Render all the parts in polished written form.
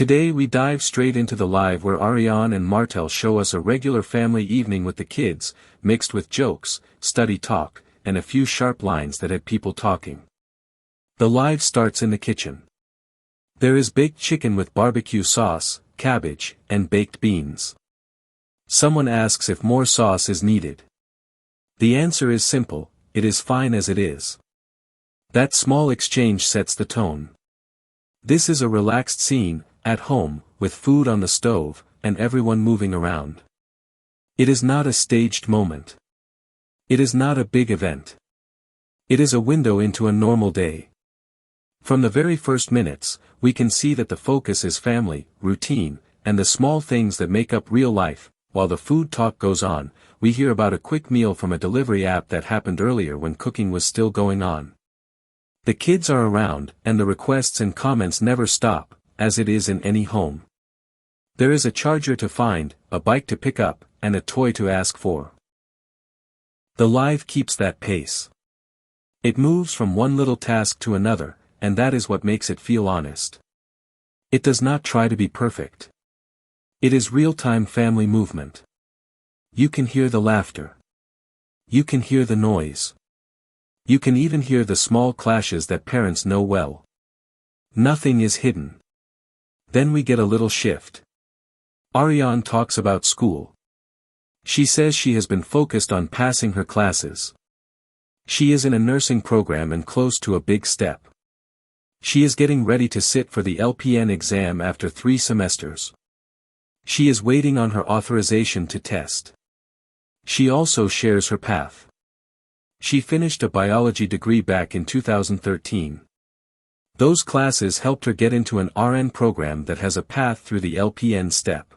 Today we dive straight into the live where Arionne and Martell show us a regular family evening with the kids, mixed with jokes, study talk, and a few sharp lines that had people talking. The live starts in the kitchen. There is baked chicken with barbecue sauce, cabbage, and baked beans. Someone asks if more sauce is needed. The answer is simple: it is fine as it is. That small exchange sets the tone. This is a relaxed scene, at home, with food on the stove, and everyone moving around. It is not a staged moment. It is not a big event. It is a window into a normal day. From the very first minutes, we can see that the focus is family, routine, and the small things that make up real life. While the food talk goes on, we hear about a quick meal from a delivery app that happened earlier when cooking was still going on. The kids are around, and the requests and comments never stop, as it is in any home. There is a charger to find, a bike to pick up, and a toy to ask for. The live keeps that pace. It moves from one little task to another, and that is what makes it feel honest. It does not try to be perfect. It is real-time family movement. You can hear the laughter. You can hear the noise. You can even hear the small clashes that parents know well. Nothing is hidden. Then we get a little shift. Arionne talks about school. She says she has been focused on passing her classes. She is in a nursing program and close to a big step. She is getting ready to sit for the LPN exam after 3 semesters. She is waiting on her authorization to test. She also shares her path. She finished a biology degree back in 2013. Those classes helped her get into an RN program that has a path through the LPN step.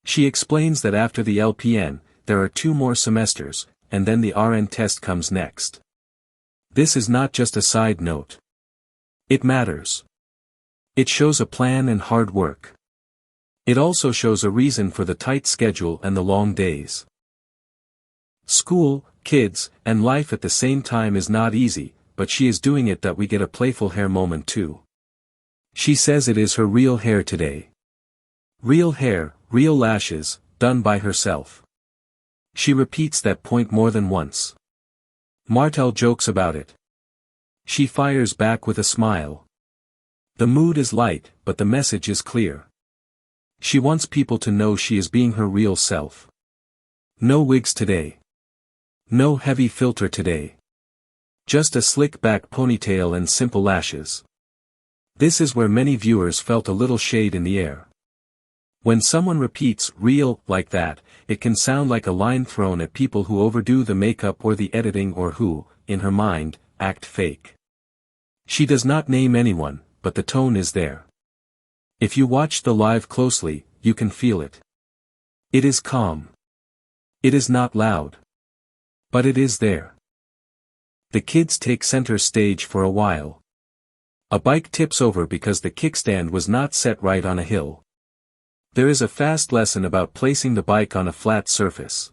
She explains that after the LPN, there are 2 more semesters, and then the RN test comes next. This is not just a side note. It matters. It shows a plan and hard work. It also shows a reason for the tight schedule and the long days. School, kids, and life at the same time is not easy, but she is doing it that we get a playful hair moment too. She says it is her real hair today. Real hair, real lashes, done by herself. She repeats that point more than once. Martell jokes about it. She fires back with a smile. The mood is light, but the message is clear. She wants people to know she is being her real self. No wigs today. No heavy filter today. Just a slick back ponytail and simple lashes. This is where many viewers felt a little shade in the air. When someone repeats "real" like that, it can sound like a line thrown at people who overdo the makeup or the editing or who, in her mind, act fake. She does not name anyone, but the tone is there. If you watch the live closely, you can feel it. It is calm. It is not loud. But it is there. The kids take center stage for a while. A bike tips over because the kickstand was not set right on a hill. There is a fast lesson about placing the bike on a flat surface.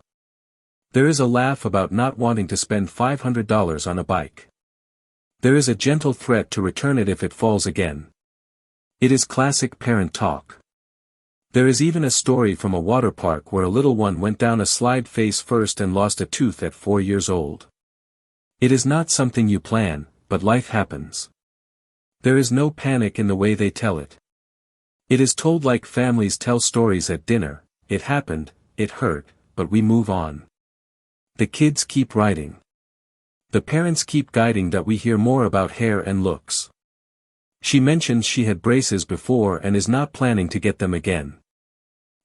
There is a laugh about not wanting to spend $500 on a bike. There is a gentle threat to return it if it falls again. It is classic parent talk. There is even a story from a water park where a little one went down a slide face first and lost a tooth at 4 years old. It is not something you plan, but life happens. There is no panic in the way they tell it. It is told like families tell stories at dinner: it happened, it hurt, but we move on. The kids keep writing. The parents keep guiding that we hear more about hair and looks. She mentions she had braces before and is not planning to get them again.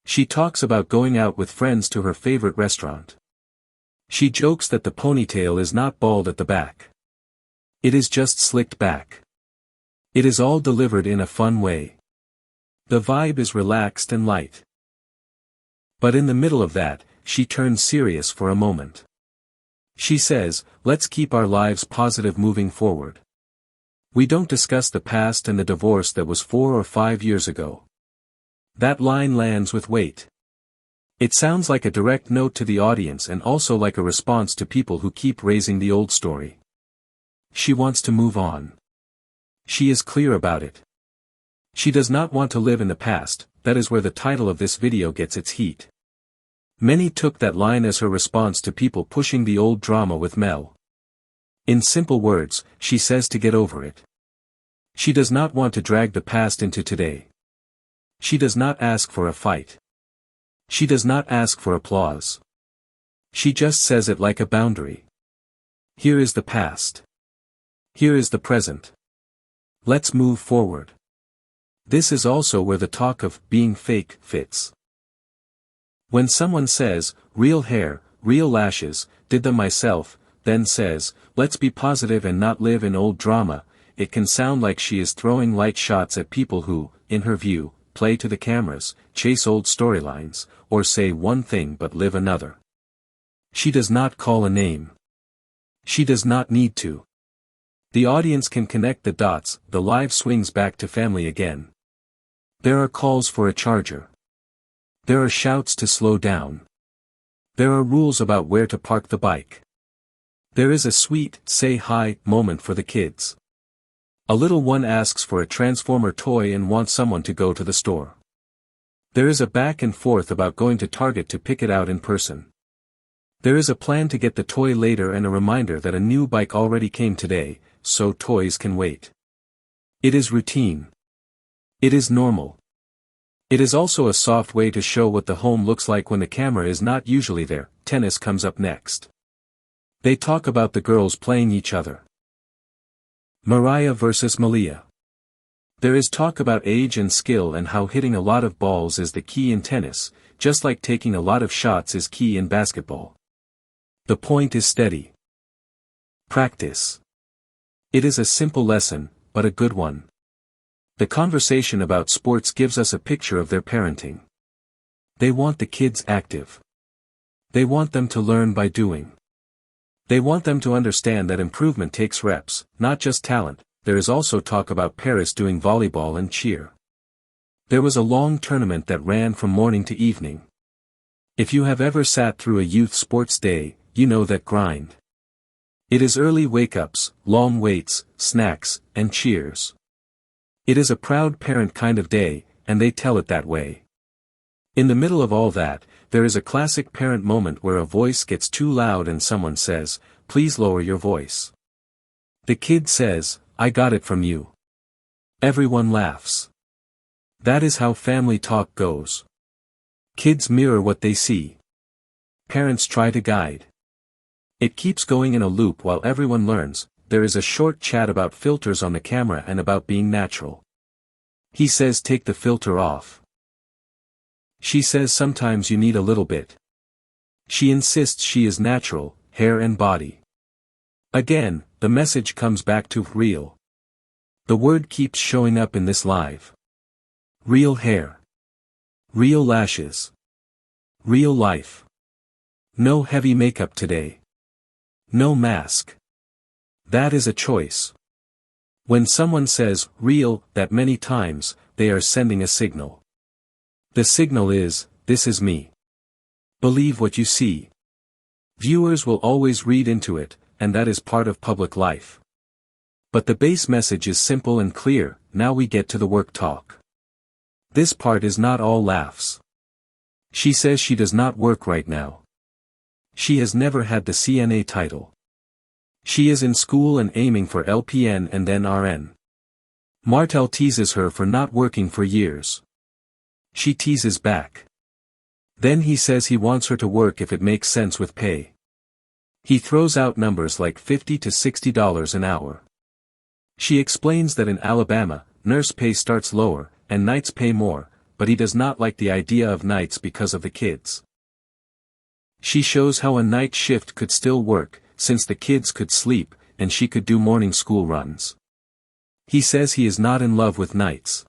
She talks about going out with friends to her favorite restaurant. She jokes that the ponytail is not bald at the back. It is just slicked back. It is all delivered in a fun way. The vibe is relaxed and light. But in the middle of that, she turns serious for a moment. She says, "Let's keep our lives positive moving forward. We don't discuss the past and the divorce that was 4 or 5 years ago." That line lands with weight. It sounds like a direct note to the audience and also like a response to people who keep raising the old story. She wants to move on. She is clear about it. She does not want to live in the past. That is where the title of this video gets its heat. Many took that line as her response to people pushing the old drama with Mel. In simple words, she says to get over it. She does not want to drag the past into today. She does not ask for a fight. She does not ask for applause. She just says it like a boundary. Here is the past. Here is the present. Let's move forward. This is also where the talk of being fake fits. When someone says, real hair, real lashes, did them myself, then says, let's be positive and not live in old drama, it can sound like she is throwing light shots at people who, in her view, play to the cameras, chase old storylines, or say one thing but live another. She does not call a name. She does not need to. The audience can connect the dots. The live swings back to family again. There are calls for a charger. There are shouts to slow down. There are rules about where to park the bike. There is a sweet, say hi, moment for the kids. A little one asks for a Transformer toy and wants someone to go to the store. There is a back and forth about going to Target to pick it out in person. There is a plan to get the toy later and a reminder that a new bike already came today, so toys can wait. It is routine. It is normal. It is also a soft way to show what the home looks like when the camera is not usually there. Tennis comes up next. They talk about the girls playing each other. Mariah versus Malia. There is talk about age and skill and how hitting a lot of balls is the key in tennis, just like taking a lot of shots is key in basketball. The point is steady. Practice. It is a simple lesson, but a good one. The conversation about sports gives us a picture of their parenting. They want the kids active. They want them to learn by doing. They want them to understand that improvement takes reps, not just talent. There is also talk about Paris doing volleyball and cheer. There was a long tournament that ran from morning to evening. If you have ever sat through a youth sports day, you know that grind. It is early wake-ups, long waits, snacks, and cheers. It is a proud parent kind of day, and they tell it that way. In the middle of all that, there is a classic parent moment where a voice gets too loud and someone says, "Please lower your voice." The kid says, "I got it from you." Everyone laughs. That is how family talk goes. Kids mirror what they see. Parents try to guide. It keeps going in a loop while everyone learns. There is a short chat about filters on the camera and about being natural. He says take the filter off. She says sometimes you need a little bit. She insists she is natural, hair and body. Again, the message comes back to real. The word keeps showing up in this live. Real hair. Real lashes. Real life. No heavy makeup today. No mask. That is a choice. When someone says, real, that many times, they are sending a signal. The signal is, this is me. Believe what you see. Viewers will always read into it, and that is part of public life. But the base message is simple and clear. Now we get to the work talk. This part is not all laughs. She says she does not work right now. She has never had the CNA title. She is in school and aiming for LPN and then RN. Martell teases her for not working for years. She teases back. Then he says he wants her to work if it makes sense with pay. He throws out numbers like $50 to $60 an hour. She explains that in Alabama, nurse pay starts lower, and nights pay more, but he does not like the idea of nights because of the kids. She shows how a night shift could still work, since the kids could sleep, and she could do morning school runs. He says he is not in love with nights.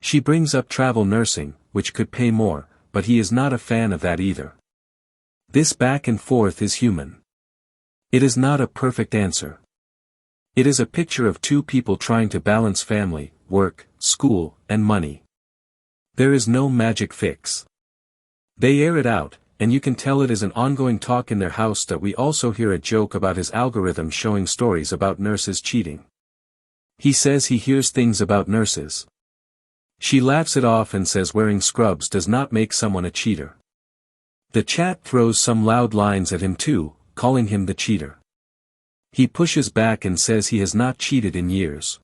She brings up travel nursing, which could pay more, but he is not a fan of that either. This back and forth is human. It is not a perfect answer. It is a picture of two people trying to balance family, work, school, and money. There is no magic fix. They air it out, and you can tell it is an ongoing talk in their house. That we also hear a joke about his algorithm showing stories about nurses cheating. He says he hears things about nurses. She laughs it off and says wearing scrubs does not make someone a cheater. The chat throws some loud lines at him too, calling him the cheater. He pushes back and says he has not cheated in years.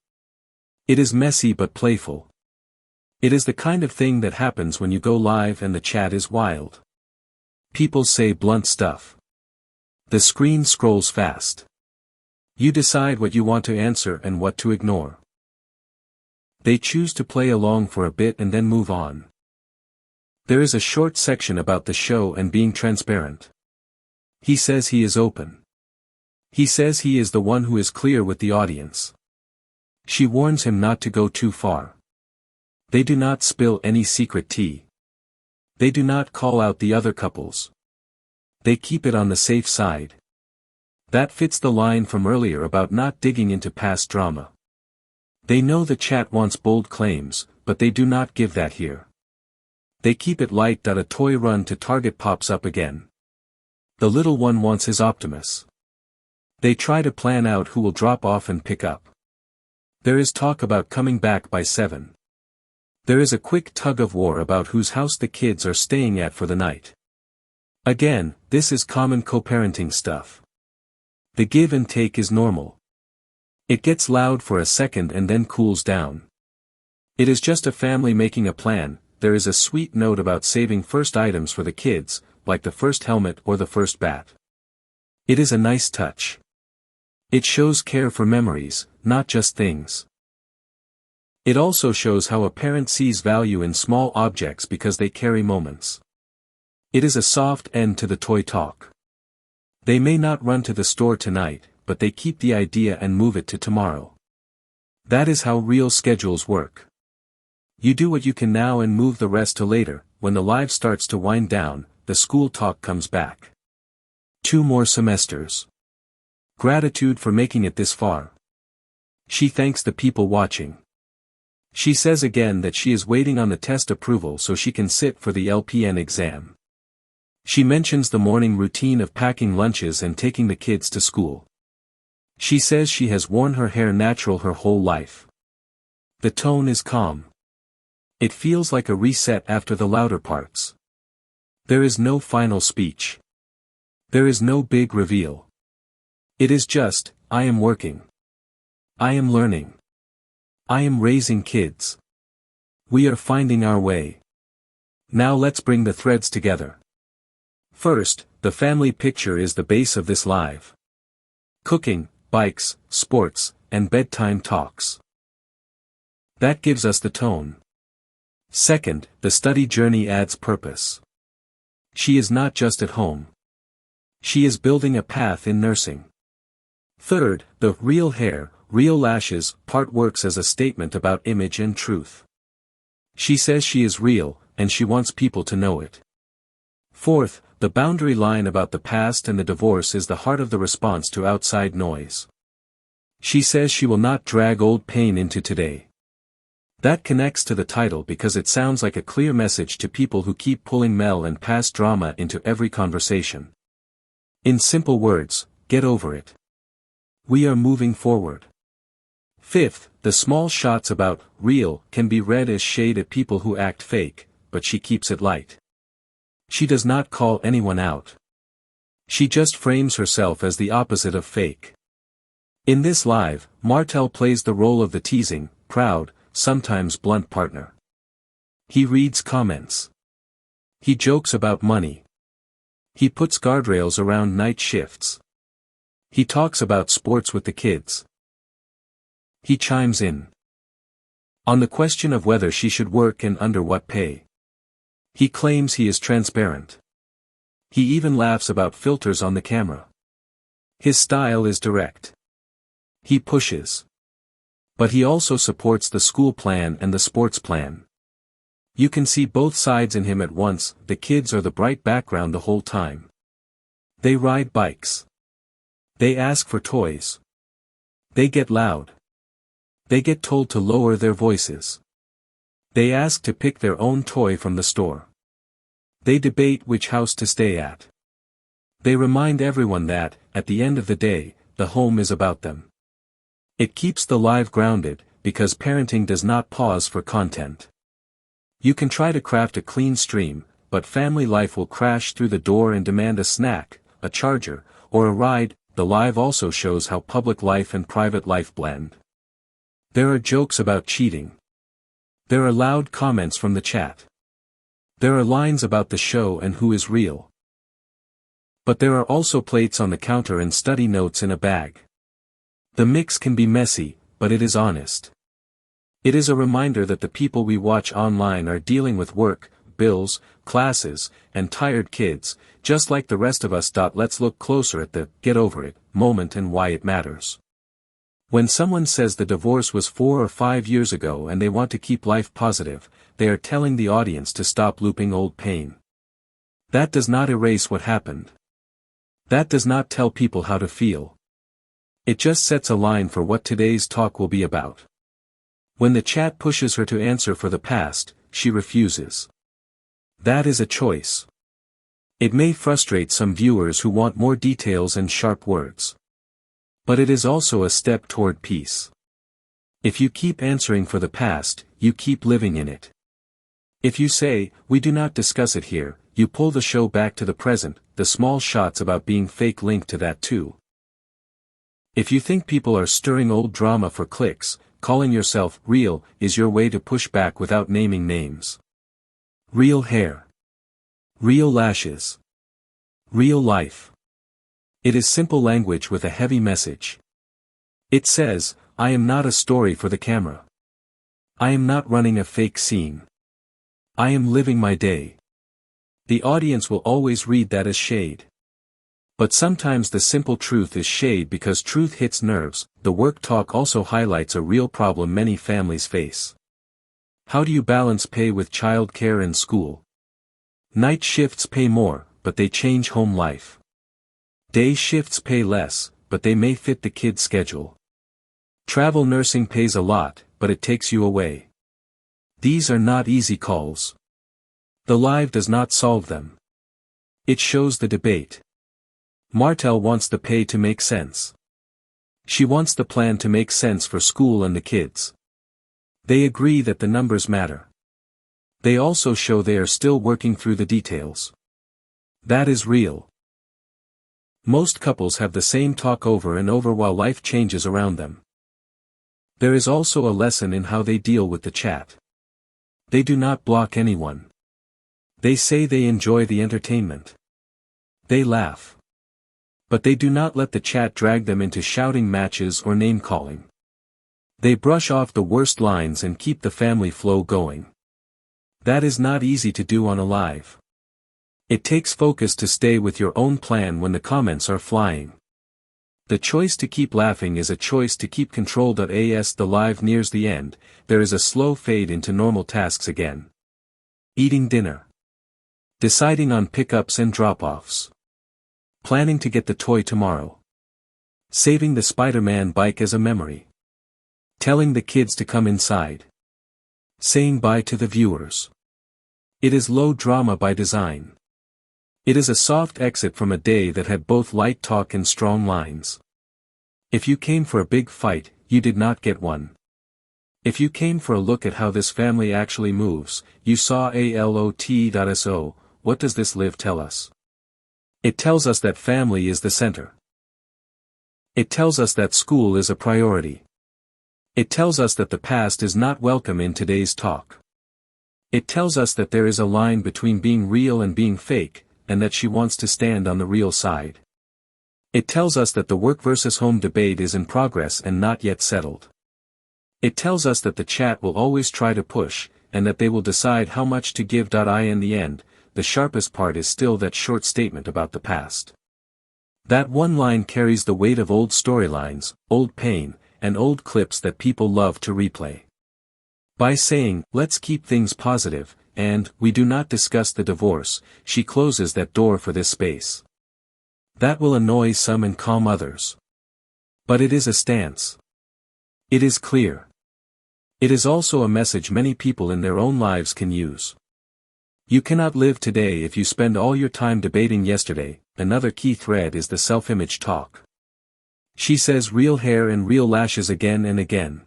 It is messy but playful. It is the kind of thing that happens when you go live and the chat is wild. People say blunt stuff. The screen scrolls fast. You decide what you want to answer and what to ignore. They choose to play along for a bit and then move on. There is a short section about the show and being transparent. He says he is open. He says he is the one who is clear with the audience. She warns him not to go too far. They do not spill any secret tea. They do not call out the other couples. They keep it on the safe side. That fits the line from earlier about not digging into past drama. They know the chat wants bold claims, but they do not give that here. They keep it light. A toy run to Target pops up again. The little one wants his Optimus. They try to plan out who will drop off and pick up. There is talk about coming back by 7. There is a quick tug of war about whose house the kids are staying at for the night. Again, this is common co-parenting stuff. The give and take is normal. It gets loud for a second and then cools down. It is just a family making a plan. There is a sweet note about saving first items for the kids, like the first helmet or the first bat. It is a nice touch. It shows care for memories, not just things. It also shows how a parent sees value in small objects because they carry moments. It is a soft end to the toy talk. They may not run to the store tonight, but they keep the idea and move it to tomorrow. That is how real schedules work. You do what you can now and move the rest to later. When the live starts to wind down, the school talk comes back. 2 more semesters. Gratitude for making it this far. She thanks the people watching. She says again that she is waiting on the test approval so she can sit for the LPN exam. She mentions the morning routine of packing lunches and taking the kids to school. She says she has worn her hair natural her whole life. The tone is calm. It feels like a reset after the louder parts. There is no final speech. There is no big reveal. It is just, I am working. I am learning. I am raising kids. We are finding our way. Now let's bring the threads together. First, the family picture is the base of this live. Cooking, bikes, sports, and bedtime talks. That gives us the tone. Second, the study journey adds purpose. She is not just at home. She is building a path in nursing. Third, the real hair, real lashes part works as a statement about image and truth. She says she is real, and she wants people to know it. Fourth, the boundary line about the past and the divorce is the heart of the response to outside noise. She says she will not drag old pain into today. That connects to the title because it sounds like a clear message to people who keep pulling Mel and past drama into every conversation. In simple words, get over it. We are moving forward. Fifth, the small shots about real can be read as shade at people who act fake, but she keeps it light. She does not call anyone out. She just frames herself as the opposite of fake. In this live, Martell plays the role of the teasing, proud, sometimes blunt partner. He reads comments. He jokes about money. He puts guardrails around night shifts. He talks about sports with the kids. He chimes in on the question of whether she should work and under what pay. He claims he is transparent. He even laughs about filters on the camera. His style is direct. He pushes. But he also supports the school plan and the sports plan. You can see both sides in him at once. The kids are the bright background the whole time. They ride bikes. They ask for toys. They get loud. They get told to lower their voices. They ask to pick their own toy from the store. They debate which house to stay at. They remind everyone that, at the end of the day, the home is about them. It keeps the live grounded, because parenting does not pause for content. You can try to craft a clean stream, but family life will crash through the door and demand a snack, a charger, or a ride. The live also shows how public life and private life blend. There are jokes about cheating. There are loud comments from the chat. There are lines about the show and who is real. But there are also plates on the counter and study notes in a bag. The mix can be messy, but it is honest. It is a reminder that the people we watch online are dealing with work, bills, classes, and tired kids, just like the rest of us. Let's look closer at the "get over it" moment and why it matters. When someone says the divorce was 4 or 5 years ago and they want to keep life positive, they are telling the audience to stop looping old pain. That does not erase what happened. That does not tell people how to feel. It just sets a line for what today's talk will be about. When the chat pushes her to answer for the past, she refuses. That is a choice. It may frustrate some viewers who want more details and sharp words. But it is also a step toward peace. If you keep answering for the past, you keep living in it. If you say, "We do not discuss it here," you pull the show back to the present. The small shots about being fake link to that too. If you think people are stirring old drama for clicks, calling yourself real is your way to push back without naming names. Real hair. Real lashes. Real life. It is simple language with a heavy message. It says, I am not a story for the camera. I am not running a fake scene. I am living my day. The audience will always read that as shade. But sometimes the simple truth is shade because truth hits nerves. The work talk also highlights a real problem many families face. How do you balance pay with childcare and school? Night shifts pay more, but they change home life. Day shifts pay less, but they may fit the kid's schedule. Travel nursing pays a lot, but it takes you away. These are not easy calls. The live does not solve them. It shows the debate. Martell wants the pay to make sense. She wants the plan to make sense for school and the kids. They agree that the numbers matter. They also show they are still working through the details. That is real. Most couples have the same talk over and over while life changes around them. There is also a lesson in how they deal with the chat. They do not block anyone. They say they enjoy the entertainment. They laugh. But they do not let the chat drag them into shouting matches or name-calling. They brush off the worst lines and keep the family flow going. That is not easy to do on a live. It takes focus to stay with your own plan when the comments are flying. The choice to keep laughing is a choice to keep control. As the live nears the end, there is a slow fade into normal tasks again. Eating dinner. Deciding on pickups and drop-offs. Planning to get the toy tomorrow. Saving the Spider-Man bike as a memory. Telling the kids to come inside. Saying bye to the viewers. It is low drama by design. It is a soft exit from a day that had both light talk and strong lines. If you came for a big fight, you did not get one. If you came for a look at how this family actually moves, you saw a lot. So, what does this live tell us? It tells us that family is the center. It tells us that school is a priority. It tells us that the past is not welcome in today's talk. It tells us that there is a line between being real and being fake, and that she wants to stand on the real side. It tells us that the work versus home debate is in progress and not yet settled. It tells us that the chat will always try to push, and that they will decide how much to give. In the end, the sharpest part is still that short statement about the past. That one line carries the weight of old storylines, old pain, and old clips that people love to replay. By saying, let's keep things positive, and, we do not discuss the divorce, she closes that door for this space. That will annoy some and calm others. But it is a stance. It is clear. It is also a message many people in their own lives can use. You cannot live today if you spend all your time debating yesterday. Another key thread is the self-image talk. She says real hair and real lashes again and again.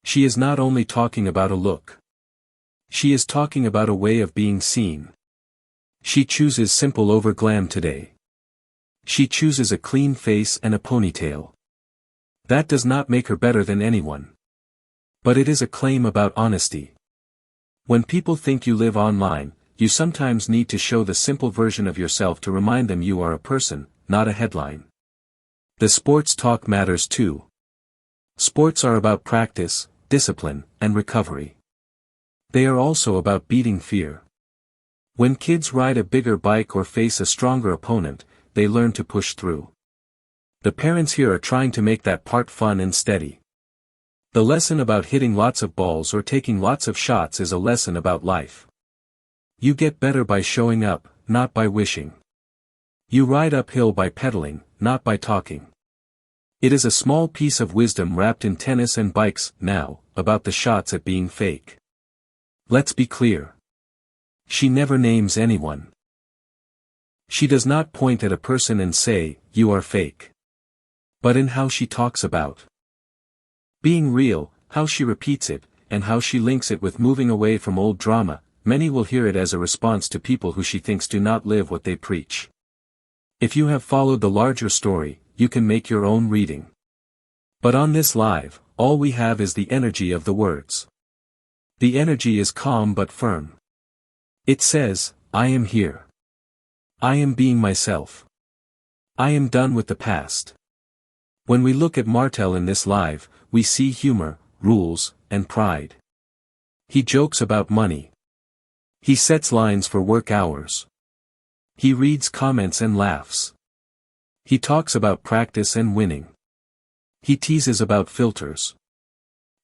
She is not only talking about a look. She is talking about a way of being seen. She chooses simple over glam today. She chooses a clean face and a ponytail. That does not make her better than anyone. But it is a claim about honesty. When people think you live online, you sometimes need to show the simple version of yourself to remind them you are a person, not a headline. The sports talk matters too. Sports are about practice, discipline, and recovery. They are also about beating fear. When kids ride a bigger bike or face a stronger opponent, they learn to push through. The parents here are trying to make that part fun and steady. The lesson about hitting lots of balls or taking lots of shots is a lesson about life. You get better by showing up, not by wishing. You ride uphill by pedaling, not by talking. It is a small piece of wisdom wrapped in tennis and bikes, now, about the shots at being fake. Let's be clear. She never names anyone. She does not point at a person and say, "You are fake." But in how she talks about being real, how she repeats it, and how she links it with moving away from old drama, many will hear it as a response to people who she thinks do not live what they preach. If you have followed the larger story, you can make your own reading. But on this live, all we have is the energy of the words. The energy is calm but firm. It says, "I am here. I am being myself. I am done with the past." When we look at Martell in this live, we see humor, rules, and pride. He jokes about money. He sets lines for work hours. He reads comments and laughs. He talks about practice and winning. He teases about filters.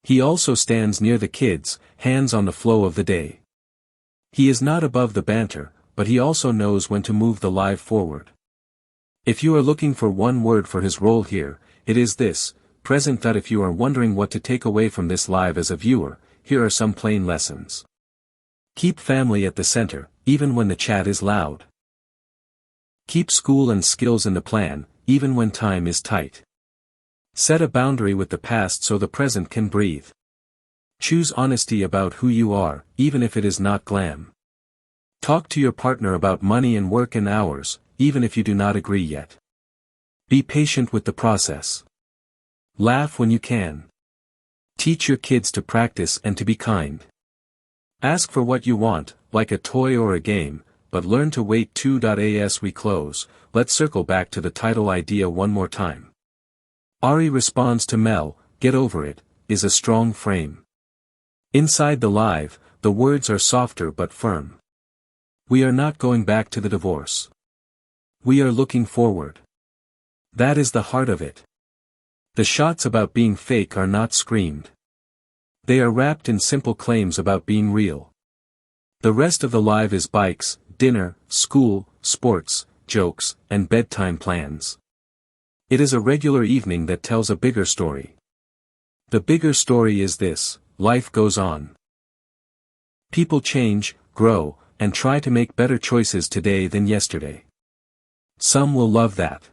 He also stands near the kids, hands on the flow of the day. He is not above the banter, but he also knows when to move the live forward. If you are looking for one word for his role here, it is this, present. That if you are wondering what to take away from this live as a viewer, here are some plain lessons. Keep family at the center, even when the chat is loud. Keep school and skills in the plan, even when time is tight. Set a boundary with the past so the present can breathe. Choose honesty about who you are, even if it is not glam. Talk to your partner about money and work and hours, even if you do not agree yet. Be patient with the process. Laugh when you can. Teach your kids to practice and to be kind. Ask for what you want, like a toy or a game, but learn to wait too. As we close, let's circle back to the title idea one more time. Ari responds to Mel, "Get over it," is a strong frame. Inside the live, the words are softer but firm. We are not going back to the divorce. We are looking forward. That is the heart of it. The shots about being fake are not screamed. They are wrapped in simple claims about being real. The rest of the live is bikes, dinner, school, sports, jokes, and bedtime plans. It is a regular evening that tells a bigger story. The bigger story is this: life goes on. People change, grow, and try to make better choices today than yesterday. Some will love that.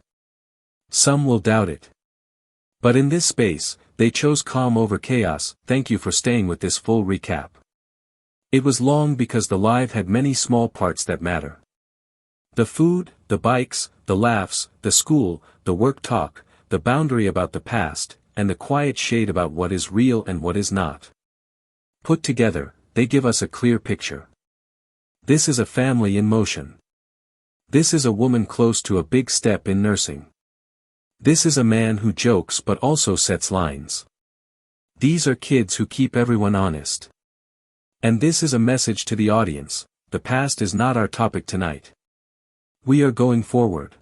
Some will doubt it. But in this space, they chose calm over chaos. Thank you for staying with this full recap. It was long because the live had many small parts that matter. The food, the bikes, the laughs, the school, the work talk, the boundary about the past, and the quiet shade about what is real and what is not. Put together, they give us a clear picture. This is a family in motion. This is a woman close to a big step in nursing. This is a man who jokes but also sets lines. These are kids who keep everyone honest. And this is a message to the audience: the past is not our topic tonight. We are going forward.